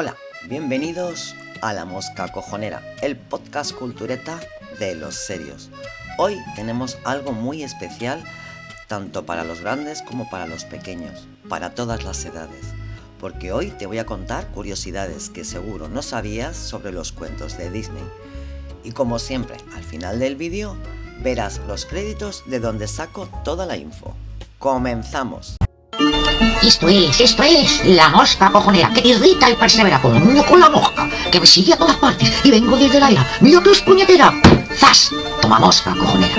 Hola, bienvenidos a La Mosca Cojonera, el podcast cultureta de los serios. Hoy tenemos algo muy especial, tanto para los grandes como para los pequeños, para todas las edades, porque hoy te voy a contar curiosidades que seguro no sabías sobre los cuentos de Disney. Y como siempre, al final del vídeo verás los créditos de donde saco toda la info. ¡Comenzamos! Esto es La Mosca Cojonera, que te irrita y persevera con la mosca, que me sigue a todas partes y vengo desde la era. ¡Mira que es puñetera! ¡Zas! Toma mosca cojonera.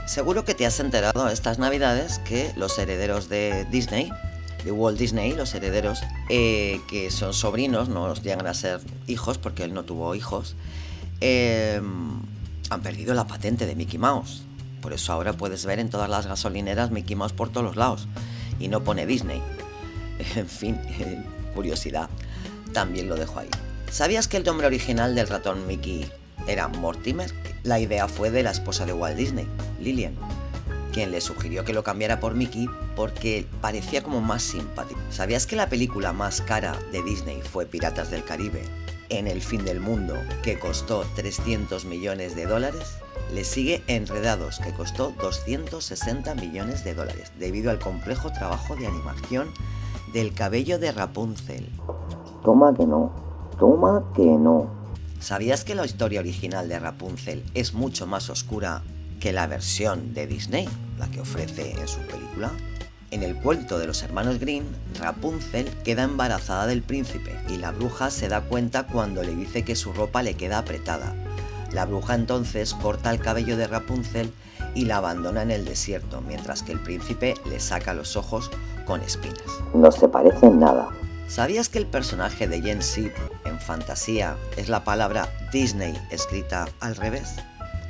Seguro que te has enterado estas navidades que los herederos de Disney, de Walt Disney, los herederos que son sobrinos, no llegan a ser hijos porque él no tuvo hijos, han perdido la patente de Mickey Mouse. Por eso ahora puedes ver en todas las gasolineras Mickey Mouse por todos los lados y no pone Disney. En fin, curiosidad, también lo dejo ahí. ¿Sabías que el nombre original del ratón Mickey era Mortimer? La idea fue de la esposa de Walt Disney, Lillian, quien le sugirió que lo cambiara por Mickey porque parecía como más simpático. ¿Sabías que la película más cara de Disney fue Piratas del Caribe, en el fin del mundo, que costó $300 millones? Le sigue Enredados, que costó $260 millones, debido al complejo trabajo de animación del cabello de Rapunzel. Toma que no. ¿Sabías que la historia original de Rapunzel es mucho más oscura que la versión de Disney, la que ofrece en su película? En el cuento de los hermanos Grimm, Rapunzel queda embarazada del príncipe y la bruja se da cuenta cuando le dice que su ropa le queda apretada. La bruja entonces corta el cabello de Rapunzel y la abandona en el desierto, mientras que el príncipe le saca los ojos con espinas. No se parecen nada. ¿Sabías que el personaje de Jen Sid en Fantasía es la palabra Disney escrita al revés?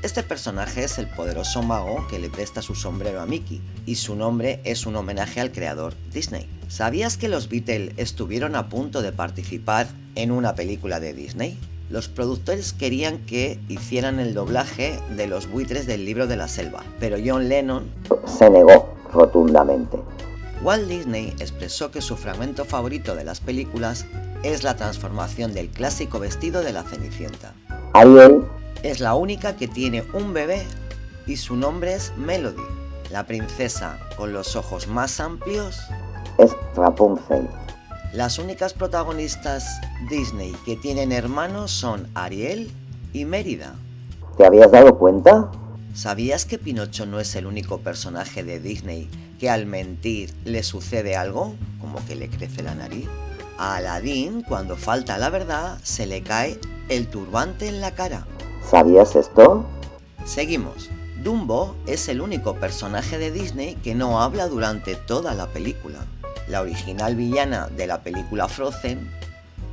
Este personaje es el poderoso mago que le presta su sombrero a Mickey, y su nombre es un homenaje al creador Disney. ¿Sabías que los Beatles estuvieron a punto de participar en una película de Disney? Los productores querían que hicieran el doblaje de los buitres del Libro de la Selva, pero John Lennon se negó rotundamente. Walt Disney expresó que su fragmento favorito de las películas es la transformación del clásico vestido de la Cenicienta. Ariel es la única que tiene un bebé y su nombre es Melody. La princesa con los ojos más amplios es Rapunzel. Las únicas protagonistas Disney que tienen hermanos son Ariel y Mérida. ¿Te habías dado cuenta? ¿Sabías que Pinocho no es el único personaje de Disney que al mentir le sucede algo, como que le crece la nariz? A Aladín, cuando falta la verdad, se le cae el turbante en la cara. ¿Sabías esto? Seguimos. Dumbo es el único personaje de Disney que no habla durante toda la película. La original villana de la película Frozen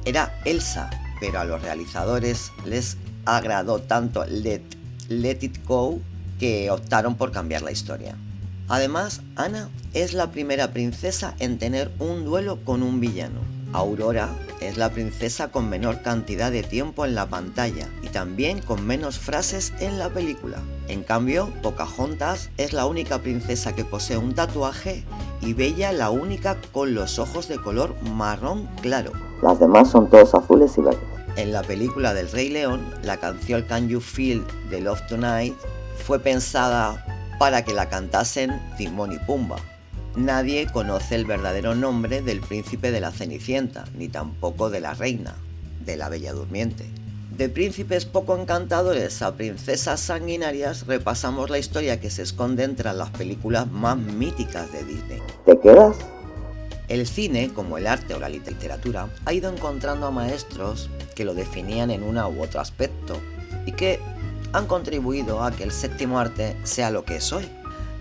era Elsa, pero a los realizadores les agradó tanto Let It Go que optaron por cambiar la historia. Además, Anna es la primera princesa en tener un duelo con un villano. Aurora es la princesa con menor cantidad de tiempo en la pantalla y también con menos frases en la película. En cambio, Pocahontas es la única princesa que posee un tatuaje y Bella la única con los ojos de color marrón claro. Las demás son todos azules y verdes. En la película del Rey León, la canción Can You Feel the Love Tonight fue pensada para que la cantasen Timón y Pumba. Nadie conoce el verdadero nombre del príncipe de la Cenicienta, ni tampoco de la reina, de la Bella Durmiente. De príncipes poco encantadores a princesas sanguinarias, repasamos la historia que se esconde entre las películas más míticas de Disney. ¿Te quedas? El cine, como el arte o la literatura, ha ido encontrando a maestros que lo definían en uno u otro aspecto y que han contribuido a que el séptimo arte sea lo que es hoy.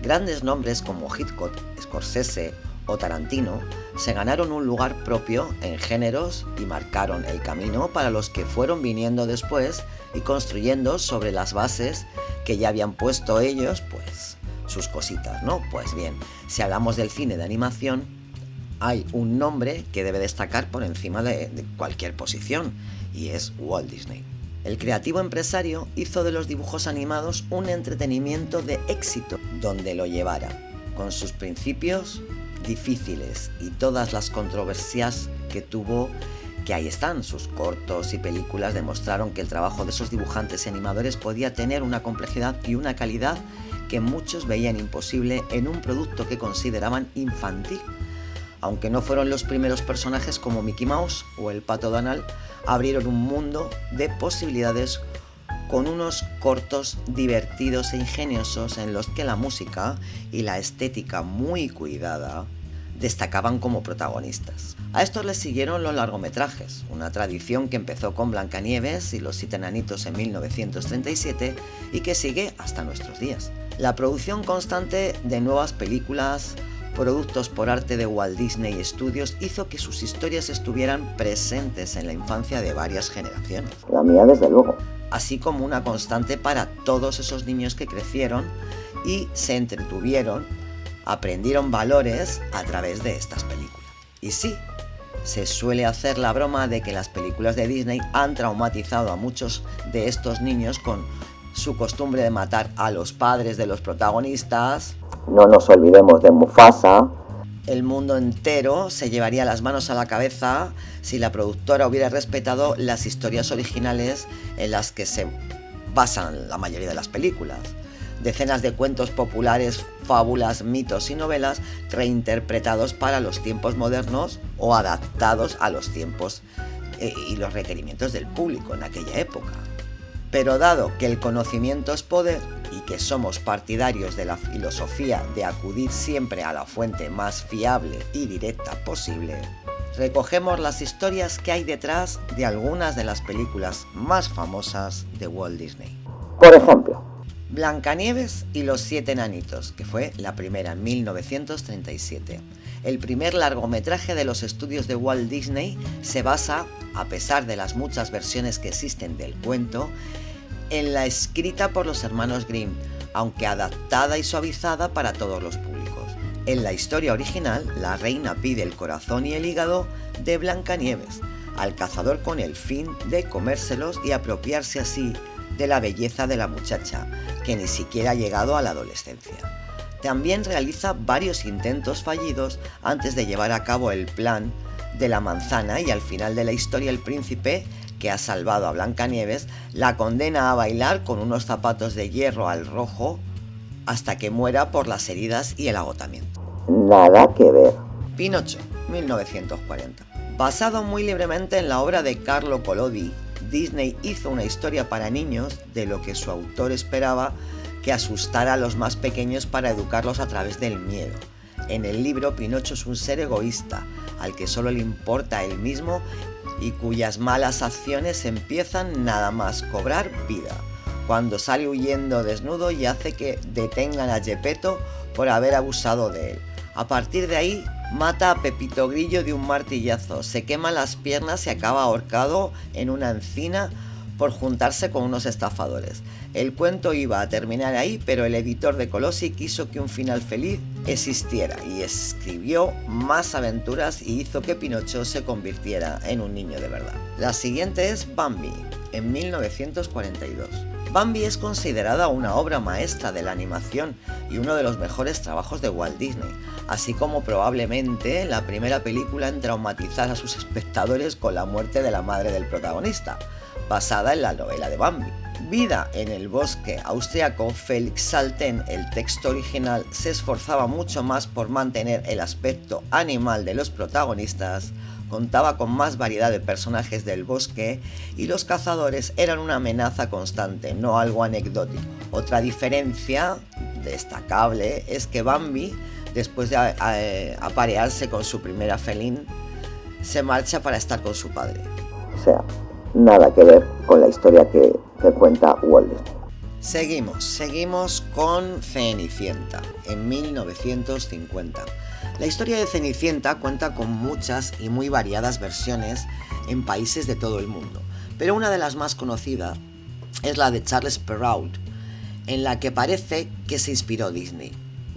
Grandes nombres como Hitchcock, Scorsese o Tarantino se ganaron un lugar propio en géneros y marcaron el camino para los que fueron viniendo después y construyendo sobre las bases que ya habían puesto ellos, pues, sus cositas, ¿no? Pues bien, si hablamos del cine de animación, hay un nombre que debe destacar por encima de cualquier posición, y es Walt Disney. El creativo empresario hizo de los dibujos animados un entretenimiento de éxito donde lo llevara, con sus principios difíciles y todas las controversias que tuvo, que ahí están. Sus cortos y películas demostraron que el trabajo de esos dibujantes y animadores podía tener una complejidad y una calidad que muchos veían imposible en un producto que consideraban infantil. Aunque no fueron los primeros personajes, como Mickey Mouse o el Pato Donald, abrieron un mundo de posibilidades con unos cortos divertidos e ingeniosos en los que la música y la estética muy cuidada destacaban como protagonistas. A estos les siguieron los largometrajes, una tradición que empezó con Blancanieves y los 7 enanitos en 1937 y que sigue hasta nuestros días. La producción constante de nuevas películas, productos por arte de Walt Disney Studios, hizo que sus historias estuvieran presentes en la infancia de varias generaciones. La mía, desde luego. Así como una constante para todos esos niños que crecieron y se entretuvieron, aprendieron valores a través de estas películas. Y sí, se suele hacer la broma de que las películas de Disney han traumatizado a muchos de estos niños con su costumbre de matar a los padres de los protagonistas. No nos olvidemos de Mufasa. El mundo entero se llevaría las manos a la cabeza si la productora hubiera respetado las historias originales en las que se basan la mayoría de las películas. Decenas de cuentos populares, fábulas, mitos y novelas reinterpretados para los tiempos modernos o adaptados a los tiempos y los requerimientos del público en aquella época. Pero dado que el conocimiento es poder y que somos partidarios de la filosofía de acudir siempre a la fuente más fiable y directa posible, recogemos las historias que hay detrás de algunas de las películas más famosas de Walt Disney. Por ejemplo, Blancanieves y los 7 enanitos, que fue la primera en 1937. El primer largometraje de los estudios de Walt Disney se basa, a pesar de las muchas versiones que existen del cuento, en la escrita por los hermanos Grimm, aunque adaptada y suavizada para todos los públicos. En la historia original, la reina pide el corazón y el hígado de Blancanieves al cazador con el fin de comérselos y apropiarse así de la belleza de la muchacha, que ni siquiera ha llegado a la adolescencia. También realiza varios intentos fallidos antes de llevar a cabo el plan de la manzana, y al final de la historia el príncipe, que ha salvado a Blancanieves, la condena a bailar con unos zapatos de hierro al rojo hasta que muera por las heridas y el agotamiento. nada que ver. Pinocho, 1940. Basado muy libremente en la obra de Carlo Collodi, Disney hizo una historia para niños de lo que su autor esperaba que asustara a los más pequeños para educarlos a través del miedo. En el libro, Pinocho es un ser egoísta, al que solo le importa él mismo y cuyas malas acciones empiezan nada más cobrar vida, cuando sale huyendo desnudo y hace que detengan a Geppetto por haber abusado de él. A partir de ahí, mata a Pepito Grillo de un martillazo, se quema las piernas y acaba ahorcado en una encina por juntarse con unos estafadores. El cuento iba a terminar ahí, pero el editor de Colossi quiso que un final feliz existiera y escribió más aventuras y hizo que Pinocho se convirtiera en un niño de verdad. La siguiente es Bambi, en 1942. Bambi es considerada una obra maestra de la animación y uno de los mejores trabajos de Walt Disney, así como probablemente la primera película en traumatizar a sus espectadores con la muerte de la madre del protagonista, basada en la novela de Bambi. Vida en el bosque austriaco, Felix Salten, el texto original, se esforzaba mucho más por mantener el aspecto animal de los protagonistas, contaba con más variedad de personajes del bosque y los cazadores eran una amenaza constante, no algo anecdótico. Otra diferencia destacable es que Bambi, después de aparearse con su primera felín, se marcha para estar con su padre. O sea, nada que ver con la historia que cuenta Walt Disney. Seguimos con Cenicienta, en 1950. La historia de Cenicienta cuenta con muchas y muy variadas versiones en países de todo el mundo, pero una de las más conocidas es la de Charles Perrault, en la que parece que se inspiró Disney,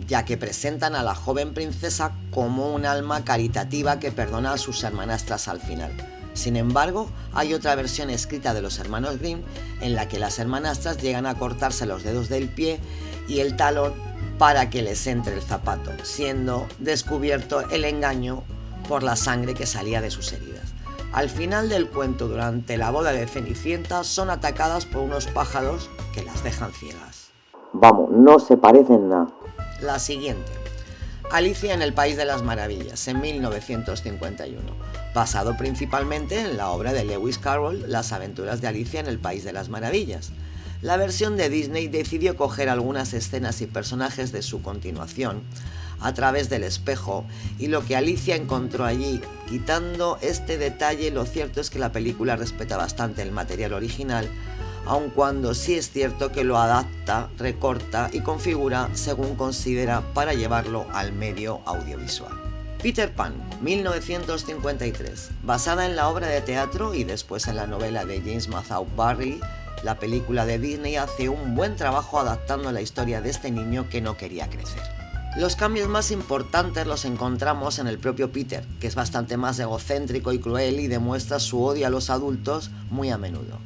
ya que presentan a la joven princesa como un alma caritativa que perdona a sus hermanastras al final. Sin embargo, hay otra versión escrita de los hermanos Grimm en la que las hermanastras llegan a cortarse los dedos del pie y el talón para que les entre el zapato, siendo descubierto el engaño por la sangre que salía de sus heridas. Al final del cuento, durante la boda de Cenicienta, son atacadas por unos pájaros que las dejan ciegas. Vamos, no se parecen nada. La siguiente, Alicia en el País de las Maravillas, en 1951, basado principalmente en la obra de Lewis Carroll, Las aventuras de Alicia en el País de las Maravillas. La versión de Disney decidió coger algunas escenas y personajes de su continuación a través del espejo y lo que Alicia encontró allí. Quitando este detalle, lo cierto es que la película respeta bastante el material original, aun cuando sí es cierto que lo adapta, recorta y configura según considera para llevarlo al medio audiovisual. Peter Pan, 1953, basada en la obra de teatro y después en la novela de James Matthew Barrie, la película de Disney hace un buen trabajo adaptando la historia de este niño que no quería crecer. Los cambios más importantes los encontramos en el propio Peter, que es bastante más egocéntrico y cruel y demuestra su odio a los adultos muy a menudo.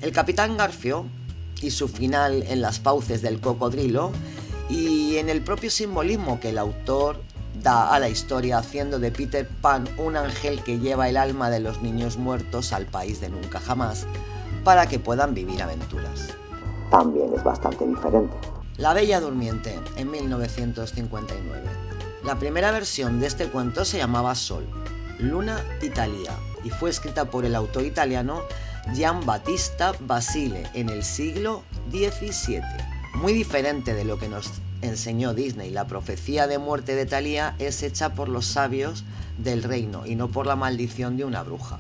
El Capitán Garfio y su final en las fauces del cocodrilo y en el propio simbolismo que el autor da a la historia, haciendo de Peter Pan un ángel que lleva el alma de los niños muertos al país de nunca jamás para que puedan vivir aventuras. También es bastante diferente. La Bella Durmiente, en 1959. La primera versión de este cuento se llamaba Sol, Luna y Thalia y fue escrita por el autor italiano Giambattista Basile en el siglo XVII. Muy diferente de lo que nos enseñó Disney, la profecía de muerte de Thalia es hecha por los sabios del reino y no por la maldición de una bruja.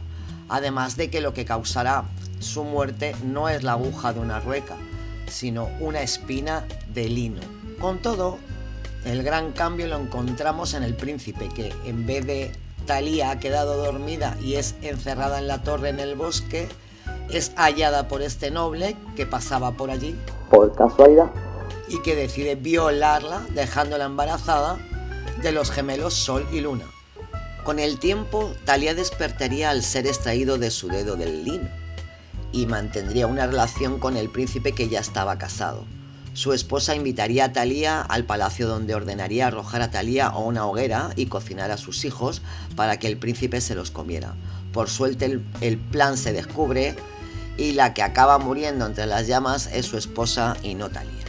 Además de que lo que causará su muerte no es la aguja de una rueca, sino una espina de lino. Con todo, el gran cambio lo encontramos en el príncipe, que en vez de Thalia ha quedado dormida y es encerrada en la torre en el bosque, es hallada por este noble que pasaba por allí. Por casualidad. Y que decide violarla, dejándola embarazada de los gemelos Sol y Luna. Con el tiempo, Thalia despertaría al ser extraído de su dedo del lino y mantendría una relación con el príncipe que ya estaba casado. Su esposa invitaría a Thalia al palacio donde ordenaría arrojar a Thalia a una hoguera y cocinar a sus hijos para que el príncipe se los comiera. Por suerte el plan se descubre y la que acaba muriendo entre las llamas es su esposa y no Thalia.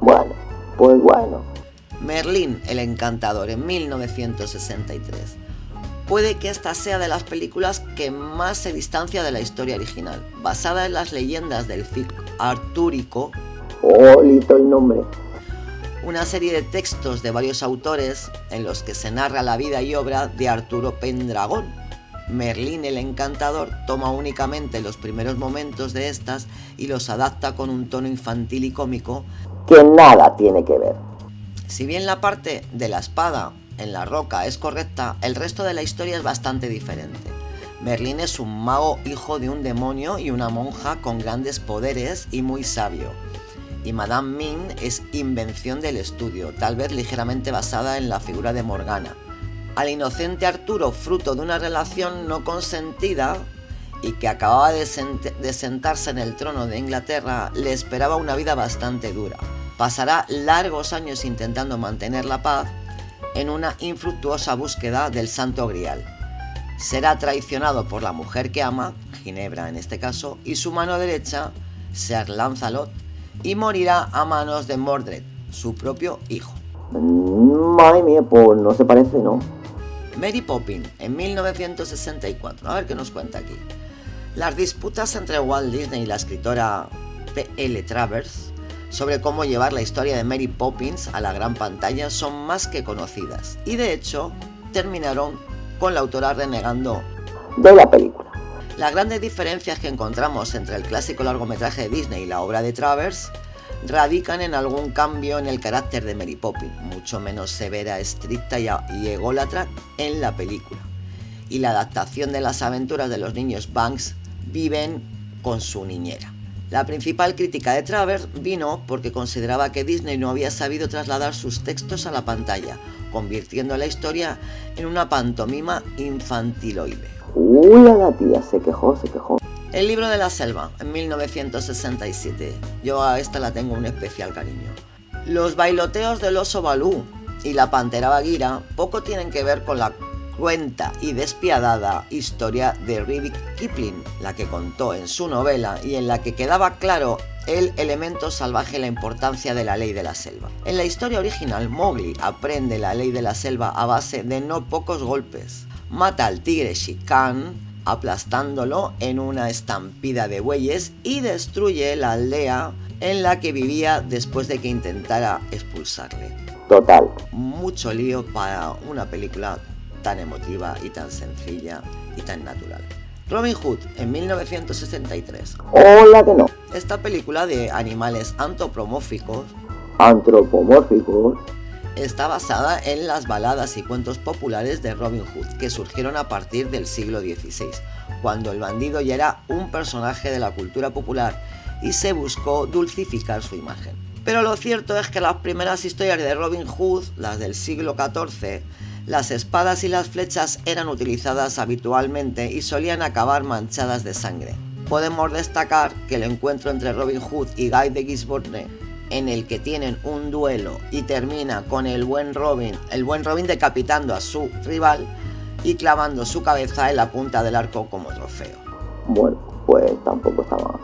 Bueno, pues bueno. Merlín el Encantador, en 1963. Puede que esta sea de las películas que más se distancia de la historia original, basada en las leyendas del circo artúrico. Olito el nombre. Una serie de textos de varios autores en los que se narra la vida y obra de Arturo Pendragón. Merlín el Encantador toma únicamente los primeros momentos de estas y los adapta con un tono infantil y cómico Que nada tiene que ver. Si bien la parte de la espada en la roca es correcta, el resto de la historia es bastante diferente. Merlín es un mago hijo de un demonio y una monja con grandes poderes y muy sabio. Y Madame Mim es invención del estudio, tal vez ligeramente basada en la figura de Morgana. Al inocente Arturo, fruto de una relación no consentida y que acababa de sentarse en el trono de Inglaterra, le esperaba una vida bastante dura. Pasará largos años intentando mantener la paz en una infructuosa búsqueda del Santo Grial. Será traicionado por la mujer que ama, Ginebra en este caso, y su mano derecha, Sir Lancelot, y morirá a manos de Mordred, su propio hijo. Madre mía, pues no se parece, ¿no? Mary Poppins, en 1964. A ver qué nos cuenta aquí. Las disputas entre Walt Disney y la escritora P.L. Travers sobre cómo llevar la historia de Mary Poppins a la gran pantalla son más que conocidas, y de hecho terminaron con la autora renegando De la película. Las grandes diferencias que encontramos entre el clásico largometraje de Disney y la obra de Travers radican en algún cambio en el carácter de Mary Poppins, mucho menos severa, estricta y ególatra en la película, y la adaptación de las aventuras de los niños Banks viven con su niñera. La principal crítica de Travers vino porque consideraba que Disney no había sabido trasladar sus textos a la pantalla, convirtiendo la historia en una pantomima infantiloide. Uy, a la tía, se quejó. El libro de la selva, en 1967. Yo a esta la tengo un especial cariño. Los bailoteos del oso Balú y la pantera Bagheera poco tienen que ver con la cruenta y despiadada historia de Rudyard Kipling, la que contó en su novela y en la que quedaba claro el elemento salvaje y la importancia de la ley de la selva. En la historia original, Mowgli aprende la ley de la selva a base de no pocos golpes. Mata al tigre Shere Khan, aplastándolo en una estampida de bueyes, y destruye la aldea en la que vivía después de que intentara expulsarle. Total. Mucho lío para una película tan emotiva y tan sencilla y tan natural. Robin Hood, en 1963. Hola que no. Esta película de animales antropomórficos está basada en las baladas y cuentos populares de Robin Hood, que surgieron a partir del siglo XVI, cuando el bandido ya era un personaje de la cultura popular y se buscó dulcificar su imagen. Pero lo cierto es que las primeras historias de Robin Hood, las del siglo XIV, las espadas y las flechas eran utilizadas habitualmente y solían acabar manchadas de sangre. Podemos destacar que el encuentro entre Robin Hood y Guy de Gisborne, en el que tienen un duelo y termina con el buen Robin decapitando a su rival y clavando su cabeza en la punta del arco como trofeo. Bueno, pues tampoco estaba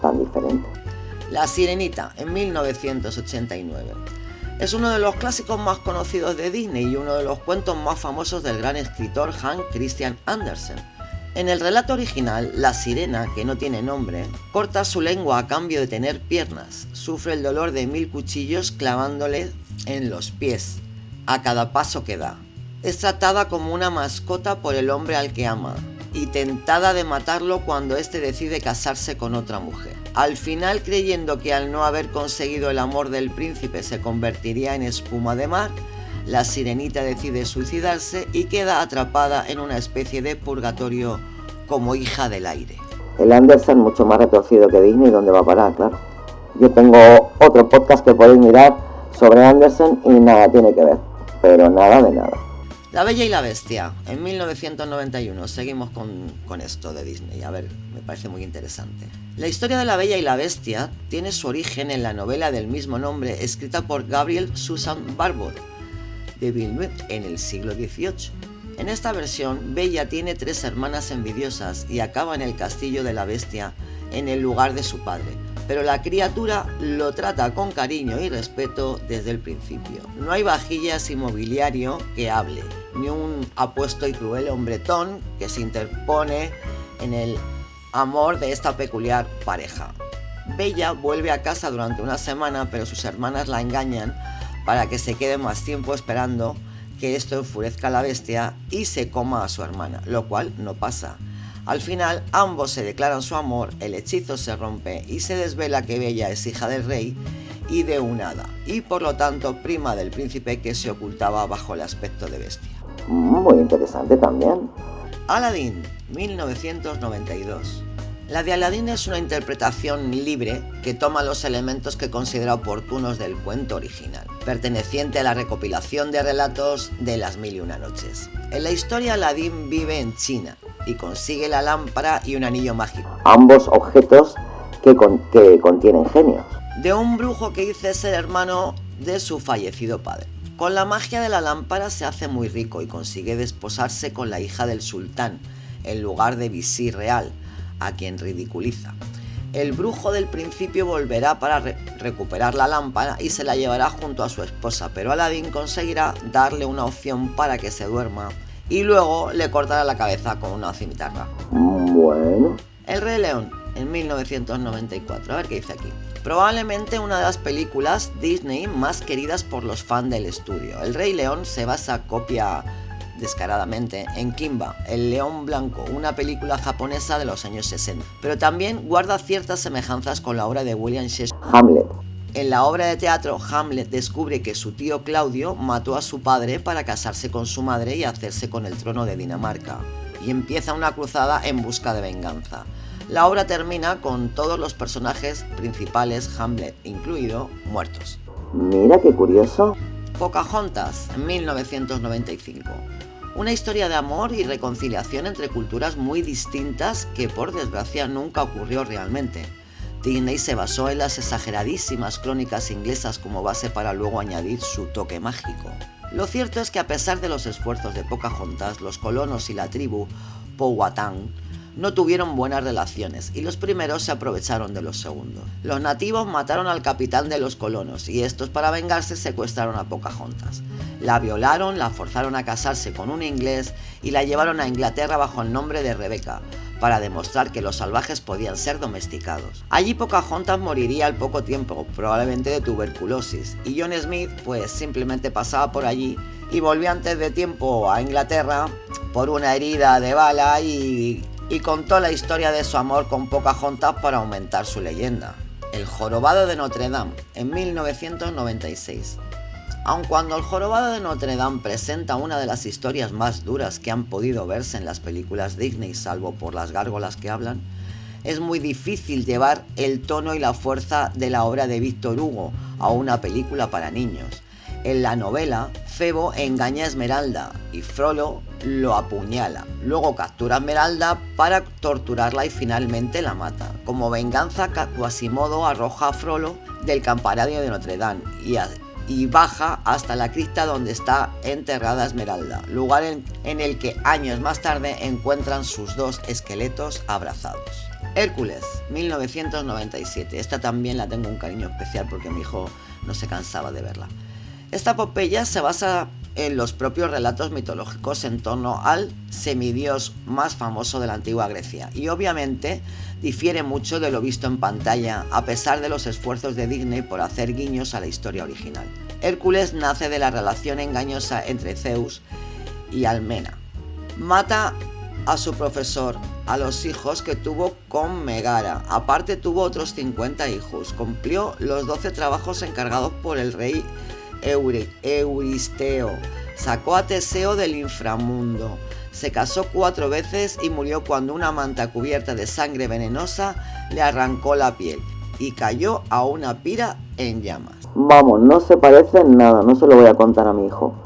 tan diferente. La Sirenita, en 1989. Es uno de los clásicos más conocidos de Disney y uno de los cuentos más famosos del gran escritor Hans Christian Andersen. En el relato original, la sirena, que no tiene nombre, corta su lengua a cambio de tener piernas. Sufre el dolor de 1000 cuchillos clavándole en los pies a cada paso que da. Es tratada como una mascota por el hombre al que ama y tentada de matarlo cuando éste decide casarse con otra mujer. Al final, creyendo que al no haber conseguido el amor del príncipe se convertiría en espuma de mar, la sirenita decide suicidarse y queda atrapada en una especie de purgatorio como hija del aire. El Andersen mucho más retorcido que Disney, ¿dónde va a parar? Claro. Yo tengo otro podcast que podéis mirar sobre Andersen y nada tiene que ver, pero nada de nada. La Bella y la Bestia, en 1991. Seguimos con esto de Disney, a ver, me parece muy interesante. La historia de La Bella y la Bestia tiene su origen en la novela del mismo nombre, escrita por Gabriel Susan Barbour de Villeneuve en el siglo XVIII. En esta versión, Bella tiene 3 hermanas envidiosas y acaba en el castillo de la Bestia, en el lugar de su padre. Pero la criatura lo trata con cariño y respeto desde el principio. No hay vajillas y mobiliario que hable, ni un apuesto y cruel hombretón que se interpone en el amor de esta peculiar pareja. Bella vuelve a casa durante una semana, pero sus hermanas la engañan para que se quede más tiempo esperando que esto enfurezca a la bestia y se coma a su hermana, lo cual no pasa. Al final, ambos se declaran su amor, el hechizo se rompe y se desvela que Bella es hija del rey y de un hada, y por lo tanto prima del príncipe que se ocultaba bajo el aspecto de bestia. Muy interesante también. Aladdin, 1992. La de Aladdin es una interpretación libre que toma los elementos que considera oportunos del cuento original, perteneciente a la recopilación de relatos de Las Mil y Una Noches. En la historia, Aladdin vive en China y consigue la lámpara y un anillo mágico. Ambos objetos que contienen genios. De un brujo que dice ser hermano de su fallecido padre. Con la magia de la lámpara se hace muy rico y consigue desposarse con la hija del sultán, en lugar de visir real, a quien ridiculiza. El brujo del principio volverá para recuperar la lámpara y se la llevará junto a su esposa, pero Aladdin conseguirá darle una opción para que se duerma y luego le cortará la cabeza con una cimitarra. Bueno. El Rey León, en 1994. A ver qué dice aquí. Probablemente una de las películas Disney más queridas por los fans del estudio. El Rey León se copia descaradamente en Kimba, el león blanco, una película japonesa de los años 60, pero también guarda ciertas semejanzas con la obra de William Shakespeare. Hamlet. En la obra de teatro, Hamlet descubre que su tío Claudio mató a su padre para casarse con su madre y hacerse con el trono de Dinamarca, y empieza una cruzada en busca de venganza. La obra termina con todos los personajes principales, Hamlet incluido, muertos. Mira qué curioso. Pocahontas, en 1995. Una historia de amor y reconciliación entre culturas muy distintas que por desgracia nunca ocurrió realmente. Disney se basó en las exageradísimas crónicas inglesas como base para luego añadir su toque mágico. Lo cierto es que a pesar de los esfuerzos de Pocahontas, los colonos y la tribu Powhatan no tuvieron buenas relaciones y los primeros se aprovecharon de los segundos. Los nativos mataron al capitán de los colonos y estos, para vengarse, secuestraron a Pocahontas. La violaron, la forzaron a casarse con un inglés y la llevaron a Inglaterra bajo el nombre de Rebecca, para demostrar que los salvajes podían ser domesticados. Allí Pocahontas moriría al poco tiempo, probablemente de tuberculosis, y John Smith pues simplemente pasaba por allí y volvió antes de tiempo a Inglaterra por una herida de bala y contó la historia de su amor con Pocahontas para aumentar su leyenda. El jorobado de Notre Dame, en 1996. Aun cuando El jorobado de Notre Dame presenta una de las historias más duras que han podido verse en las películas Disney, salvo por las gárgolas que hablan, es muy difícil llevar el tono y la fuerza de la obra de Víctor Hugo a una película para niños. En la novela, Febo engaña a Esmeralda y Frollo lo apuñala. Luego captura a Esmeralda para torturarla y finalmente la mata. Como venganza, Quasimodo arroja a Frollo del campanario de Notre Dame y baja hasta la cripta donde está enterrada Esmeralda, lugar en el que años más tarde encuentran sus dos esqueletos abrazados. Hércules, 1997. Esta también la tengo un cariño especial porque mi hijo no se cansaba de verla. Esta epopeya se basa en los propios relatos mitológicos en torno al semidios más famoso de la antigua Grecia y obviamente difiere mucho de lo visto en pantalla a pesar de los esfuerzos de Disney por hacer guiños a la historia original. Hércules nace de la relación engañosa entre Zeus y Almena. Mata a su profesor, a los hijos que tuvo con Megara. Aparte tuvo otros 50 hijos. Cumplió los 12 trabajos encargados por el rey Euristeo. Sacó a Teseo del inframundo. Se casó 4 veces y murió cuando una manta cubierta de sangre venenosa le arrancó la piel y cayó a una pira en llamas. Vamos, no se parece en nada, no se lo voy a contar a mi hijo.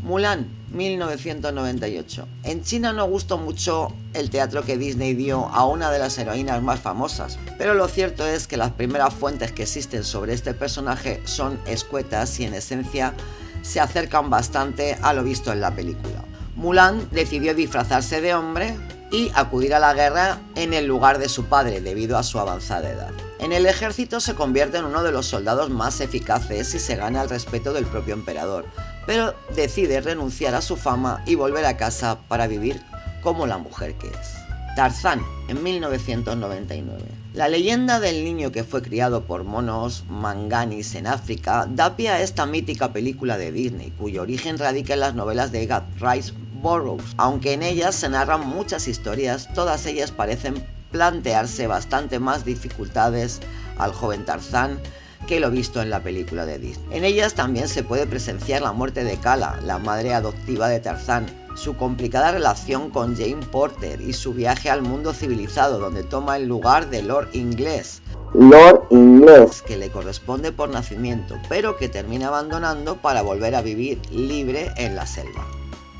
Mulan, 1998. En China no gustó mucho el teatro que Disney dio a una de las heroínas más famosas, pero lo cierto es que las primeras fuentes que existen sobre este personaje son escuetas y en esencia se acercan bastante a lo visto en la película. Mulan decidió disfrazarse de hombre y acudir a la guerra en el lugar de su padre debido a su avanzada edad. En el ejército se convierte en uno de los soldados más eficaces y se gana el respeto del propio emperador, pero decide renunciar a su fama y volver a casa para vivir como la mujer que es. Tarzán, en 1999. La leyenda del niño que fue criado por monos manganis en África da pie a esta mítica película de Disney, cuyo origen radica en las novelas de Edgar Rice Burroughs. Aunque en ellas se narran muchas historias, todas ellas parecen plantearse bastante más dificultades al joven Tarzán que lo visto en la película de Disney. En ellas también se puede presenciar la muerte de Kala, la madre adoptiva de Tarzán, su complicada relación con Jane Porter y su viaje al mundo civilizado, donde toma el lugar de Lord Inglés, que le corresponde por nacimiento, pero que termina abandonando para volver a vivir libre en la selva.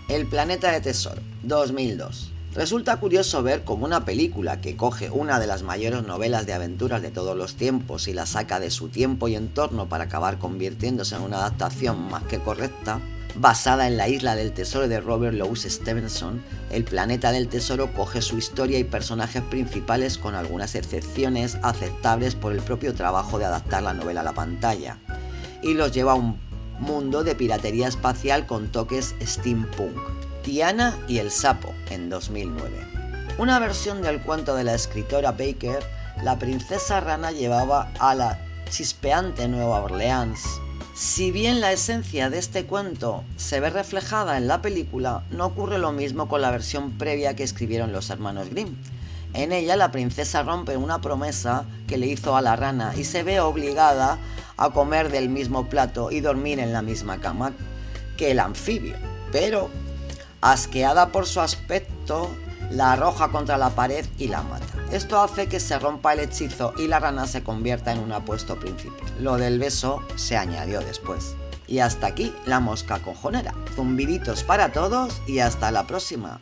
El planeta de tesoro, 2002. Resulta curioso ver cómo una película que coge una de las mayores novelas de aventuras de todos los tiempos y la saca de su tiempo y entorno para acabar convirtiéndose en una adaptación más que correcta, basada en la Isla del Tesoro de Robert Louis Stevenson, El planeta del tesoro coge su historia y personajes principales, con algunas excepciones aceptables por el propio trabajo de adaptar la novela a la pantalla, y los lleva a un mundo de piratería espacial con toques steampunk. Tiana y el sapo, en 2009. Una versión del cuento de la escritora Baker, la princesa rana llevaba a la chispeante Nueva Orleans. Si bien la esencia de este cuento se ve reflejada en la película, no ocurre lo mismo con la versión previa que escribieron los hermanos Grimm. En ella la princesa rompe una promesa que le hizo a la rana y se ve obligada a comer del mismo plato y dormir en la misma cama que el anfibio, pero asqueada por su aspecto, la arroja contra la pared y la mata. Esto hace que se rompa el hechizo y la rana se convierta en un apuesto príncipe. Lo del beso se añadió después. Y hasta aquí la mosca cojonera. Zumbiditos para todos y hasta la próxima.